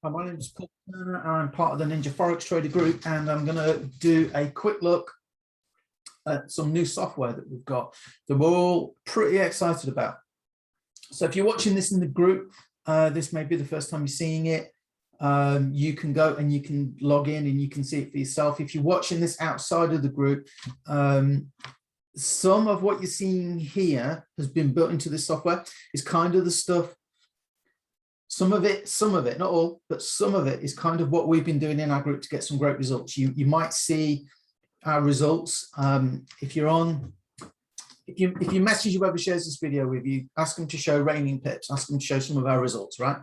Hi, my name is Paul Turner. I'm part of the Ninja Forex Trader Group, and I'm going to do a quick look at some new software that we've got that we're all pretty excited about. So if you're watching this in the group, this may be the first time you're seeing it. You can go and you can log in and you can see it for yourself. If you're watching this outside of the group, some of what you're seeing here has been built into this software. It's kind of the stuff. Some of it, not all, but some of it is kind of what we've been doing in our group to get some great results. You might see our results. If you message whoever shares this video with you, ask them to show raining pips, ask them to show some of our results, right?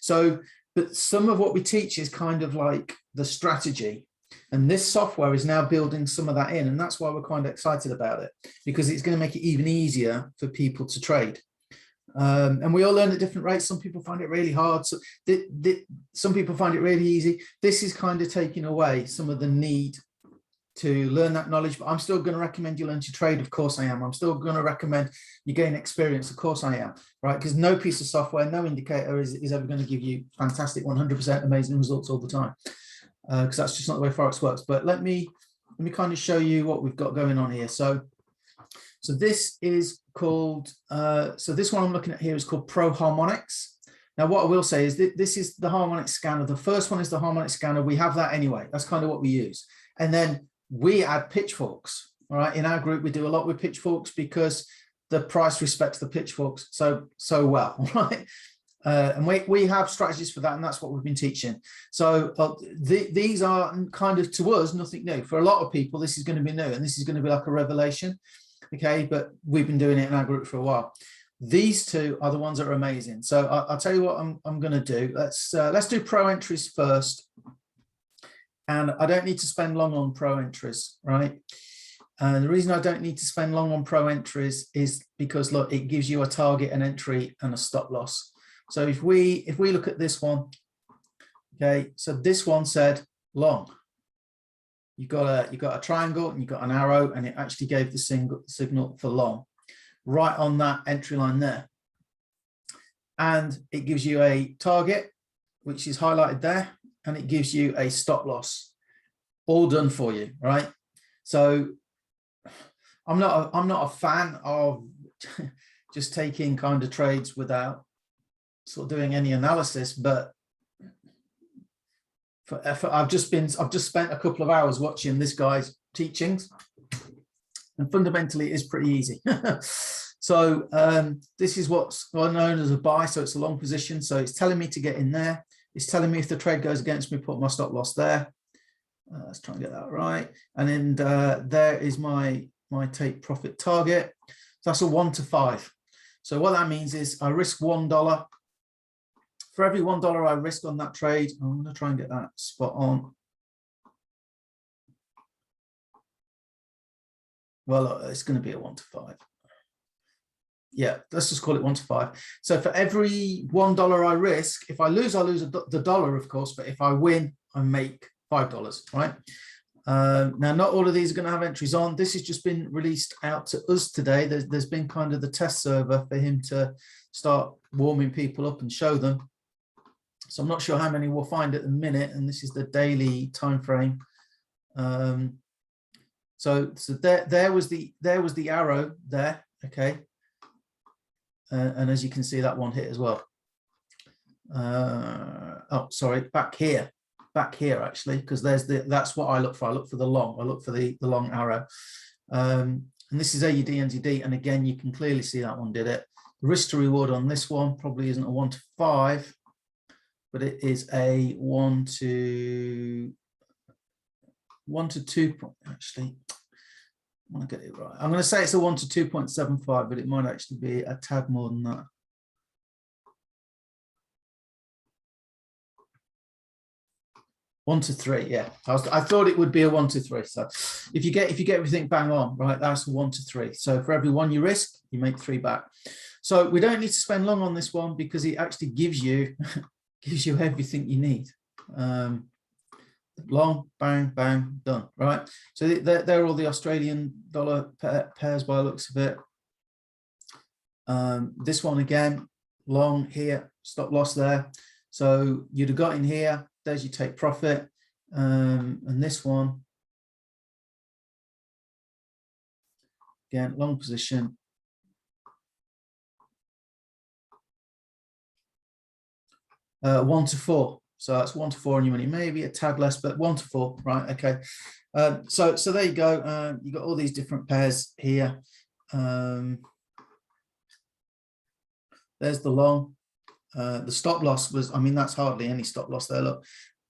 So, but some of what we teach is kind of like the strategy. And this software is now building some of that in. And that's why we're kind of excited about it, because it's going to make it even easier for people to trade. And we all learn at different rates. Some people find it really hard. So some people find it really easy. This is kind of taking away some of the need to learn that knowledge, but I'm still going to recommend you learn to trade. Of course I am. I'm still going to recommend you gain experience. Of course I am, right? Because no piece of software, no indicator is ever going to give you fantastic 100% amazing results all the time, because that's just not the way Forex works. But let me kind of show you what we've got going on here. So this is called, so this one I'm looking at here is called Pro Harmonics. Now, what I will say is that this is the Harmonic scanner. The first one is the Harmonic scanner. We have that anyway. That's kind of what we use. And then we add pitchforks, all right? In our group, we do a lot with pitchforks because the price respects the pitchforks so well, right? And we have strategies for that, and that's what we've been teaching. So these are kind of, to us, nothing new. For a lot of people, this is going to be new, and this is going to be like a revelation. Okay, but we've been doing it in our group for a while. These two are the ones that are amazing. So I'll tell you what I'm going to do. Let's do Pro Entries first. And I don't need to spend long on Pro Entries, right? And the reason I don't need to spend long on Pro Entries is because, look, it gives you a target, an entry, and a stop loss. So if we look at this one, okay, so this one said long. You got a triangle and you got an arrow, and it actually gave the signal for long right on that entry line there. And it gives you a target, which is highlighted there, and it gives you a stop loss, all done for you, right? So I'm not a fan of just taking kind of trades without sort of doing any analysis, but I've just spent a couple of hours watching this guy's teachings, and fundamentally it is pretty easy. So this is what's known as a buy. So it's a long position. So it's telling me to get in there. It's telling me if the trade goes against me, put my stop loss there. Let's try and get that right. And then there is my take profit target. So that's a 1 to 5. So what that means is I risk $1. For every $1 I risk on that trade, I'm going to try and get that spot on. Well, it's going to be a 1 to 5. Yeah, let's just call it 1 to 5. So for every $1 I risk, if I lose the dollar, of course, but if I win, I make $5, right? Now, not all of these are going to have entries on. This has just been released out to us today. There's been kind of the test server for him to start warming people up and show them. So I'm not sure how many we'll find at the minute, and this is the daily time frame. So there was the arrow there, okay, and as you can see, that one hit as well. Oh, sorry, back here actually, because that's what I look for. I look for the long. I look for the long arrow, and this is AUD NZD, and again you can clearly see that one did it. The risk to reward on this one probably isn't a 1 to 5. But it is a 1 to 2. Actually, I want to get it right. I'm going to say it's a 1 to 2.75, but it might actually be a tad more than that. One to 3, yeah. I thought it would be a 1 to 3. So if you get everything bang on, right, that's a 1 to 3. So for every one you risk, you make 3 back. So we don't need to spend long on this one because it actually gives you everything you need. Long, bang, bang, done, right? So they're all the Australian dollar pairs by the looks of it. This one again, long here, stop loss there. So you'd have got in here, there's your take profit, and this one, again, long position. One to four. So that's 1 to 4 on your money, maybe a tad less, but 1 to 4, right? Okay. So there you go. You got all these different pairs here. There's the long. The stop loss was, I mean, that's hardly any stop loss there. Look,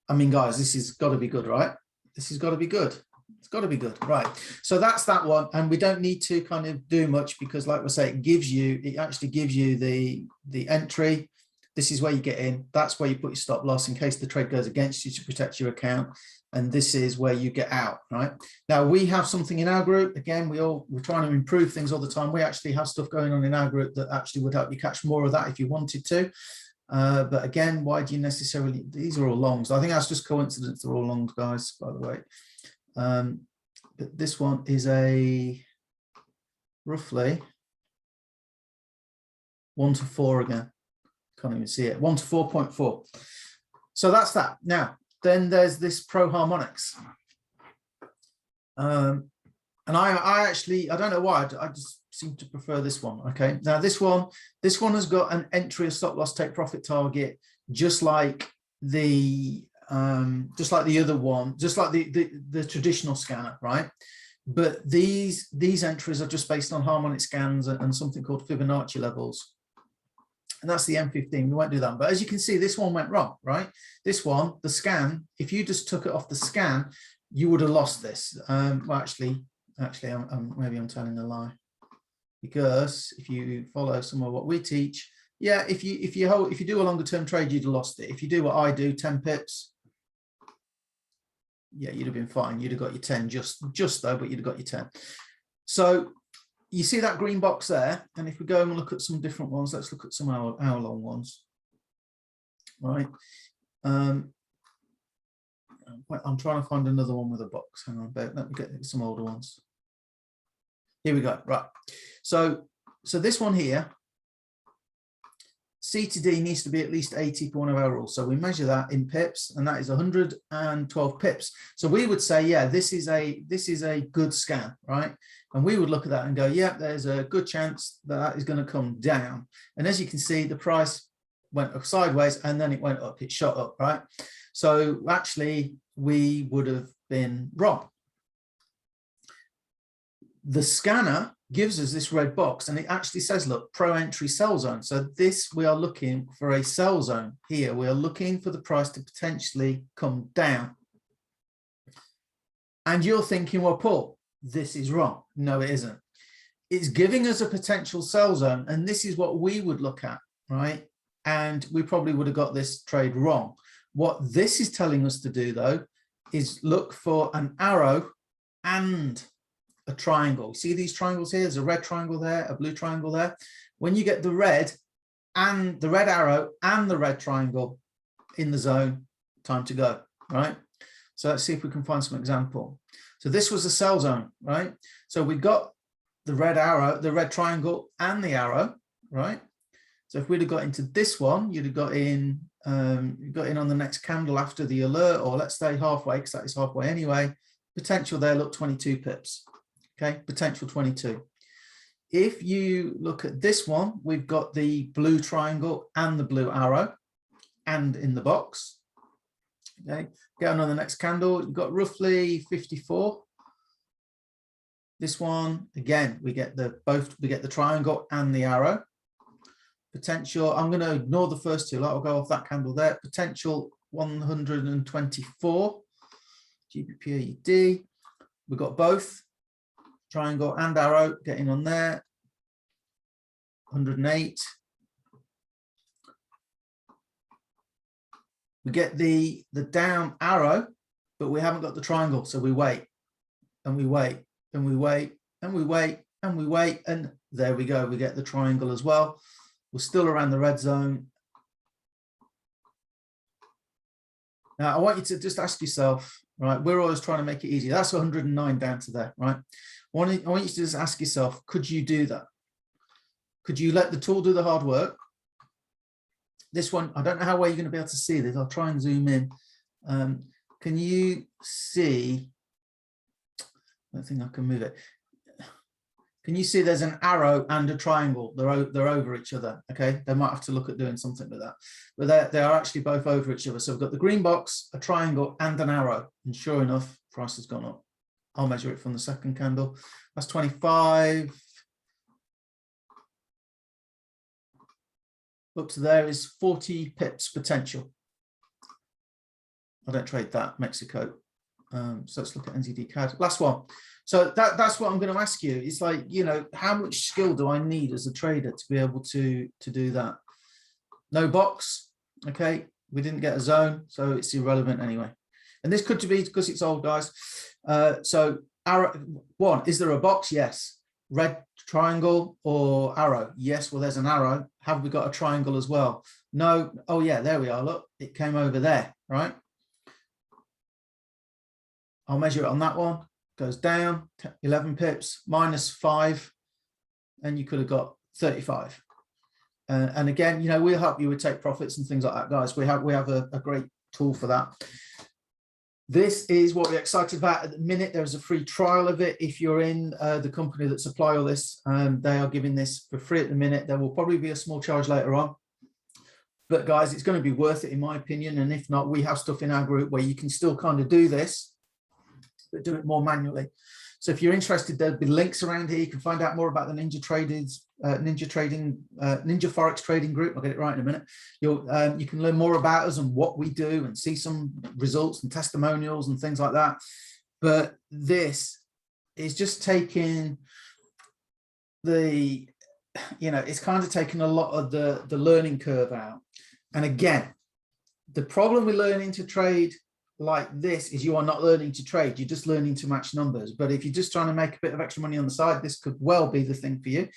I mean, guys, this has got to be good, right? This has got to be good. It's got to be good, right? So that's that one, and we don't need to kind of do much because, like we say, it actually gives you the entry. This is where you get in. That's where you put your stop loss in case the trade goes against you to protect your account. And this is where you get out, right? Now we have something in our group. Again, we're trying to improve things all the time. We actually have stuff going on in our group that actually would help you catch more of that if you wanted to. But again, why do you necessarily, these are all longs. I think that's just coincidence. They're all longs, guys, by the way. But this one is a roughly 1 to 4 again. Can't even see it. 1 to 4.4. So that's that. Now, then there's this Pro Harmonics. And I actually, I don't know why, I just seem to prefer this one. Okay. Now this one has got an entry, a stop loss, take profit target, just like the other one, just like the traditional scanner, right? But these entries are just based on harmonic scans and something called Fibonacci levels. And that's the M15. We won't do that. But as you can see, this one went wrong, right? This one, the scan, if you just took it off the scan, you would have lost this. Well, actually, maybe I'm telling a lie, because if you follow some of what we teach, yeah, if you do a longer term trade, you'd have lost it. If you do what I do, 10 pips, yeah, you'd have been fine. You'd have got your 10 just though, but you'd have got your 10. So you see that green box there, and if we go and look at some different ones, let's look at some hour-long ones, right? I'm trying to find another one with a box. Hang on, let me get some older ones. Here we go. Right. So this one here, C to D needs to be at least 80 for one of our rules. So we measure that in pips, and that is 112 pips. So we would say, yeah, this is a good scan, right? And we would look at that and go, yeah, there's a good chance that is going to come down. And as you can see, the price went sideways and then it went up, it shot up, right? So actually we would have been wrong. The scanner gives us this red box and it actually says, look, pro entry sell zone. So this, we are looking for a sell zone here. We are looking for the price to potentially come down. And you're thinking, well, Paul, this is wrong. No, it isn't. It's giving us a potential sell zone. And this is what we would look at, right? And we probably would have got this trade wrong. What this is telling us to do, though, is look for an arrow and a triangle. See these triangles here? There's a red triangle there, a blue triangle there. When you get the red and the red arrow and the red triangle in the zone, time to go, right? So let's see if we can find some example. So this was a sell zone, right? So we got the red arrow, the red triangle and the arrow, right? So if we'd have got into this one, you'd have got in on the next candle after the alert, or let's say halfway, because that is halfway anyway. Potential there, look, 22 pips. Okay, potential 22. If you look at this one, we've got the blue triangle and the blue arrow and in the box. Okay, going on the next candle, you've got roughly 54. This one, again, we get the triangle and the arrow. Potential, I'm going to ignore the first two, I'll go off that candle there. Potential 124, GBPAUD. We've got both. Triangle and arrow getting on there, 108. We get the down arrow, but we haven't got the triangle, so we wait and we wait and we wait and we wait and we wait, and there we go, we get the triangle as well. We're still around the red zone. Now I want you to just ask yourself, right, we're always trying to make it easy. That's 109 down to there, right? I want you to just ask yourself, could you do that? Could you let the tool do the hard work? This one, I don't know how well you're going to be able to see this. I'll try and zoom in. Can you see? I don't think I can move it. Can you see there's an arrow and a triangle? They're over each other. Okay, they might have to look at doing something with that, but they are actually both over each other. So we've got the green box, a triangle, and an arrow. And sure enough, price has gone up. I'll measure it from the second candle. That's 25. Up to there is 40 pips potential. I don't trade that, Mexico. So let's look at NZD CAD. Last one. So that's what I'm going to ask you. It's like, you know, how much skill do I need as a trader to be able to do that? No box. Okay. We didn't get a zone, so it's irrelevant anyway. And this could be because it's old, guys. So arrow one, is there a box? Yes. Red triangle or arrow? Yes. Well, there's an arrow. Have we got a triangle as well? No. Oh yeah, there we are. Look, it came over there, right? I'll measure it on that one. Goes down 11 pips, -5, and you could have got 35. And again, you know, we'll help you with take profits and things like that, guys. We have a great tool for that. This is what we're excited about at the minute. There's a free trial of it. If you're in the company that supply all this, they are giving this for free at the minute. There will probably be a small charge later on. But guys, it's going to be worth it in my opinion. And if not, we have stuff in our group where you can still kind of do this, but do it more manually. So if you're interested, there'll be links around here. You can find out more about the Ninja Forex trading group. I'll get it right in a minute. You can learn more about us and what we do and see some results and testimonials and things like that. But this is just taking the, you know, it's kind of taking a lot of the learning curve out. And again, the problem with learning to trade like this is you are not learning to trade, you're just learning to match numbers. But if you're just trying to make a bit of extra money on the side, this could well be the thing for you.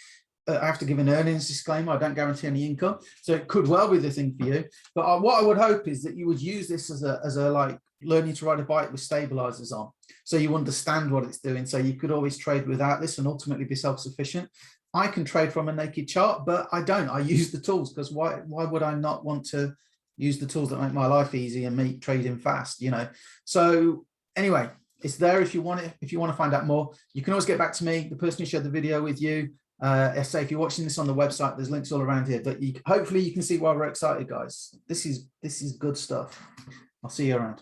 I have to give an earnings disclaimer. I don't guarantee any income, so it could well be the thing for you. But what I would hope is that you would use this as a like learning to ride a bike with stabilizers on, so you understand what it's doing. So you could always trade without this and ultimately be self-sufficient. I can trade from a naked chart, but I don't. I use the tools, because why would I not want to use the tools that make my life easy and make trading fast, you know? So anyway, it's there if you want it. If you want to find out more, you can always get back to me, the person who shared the video with you. I say, if you're watching this on the website, there's links all around here, but hopefully you can see why we're excited, guys. This is good stuff. I'll see you around.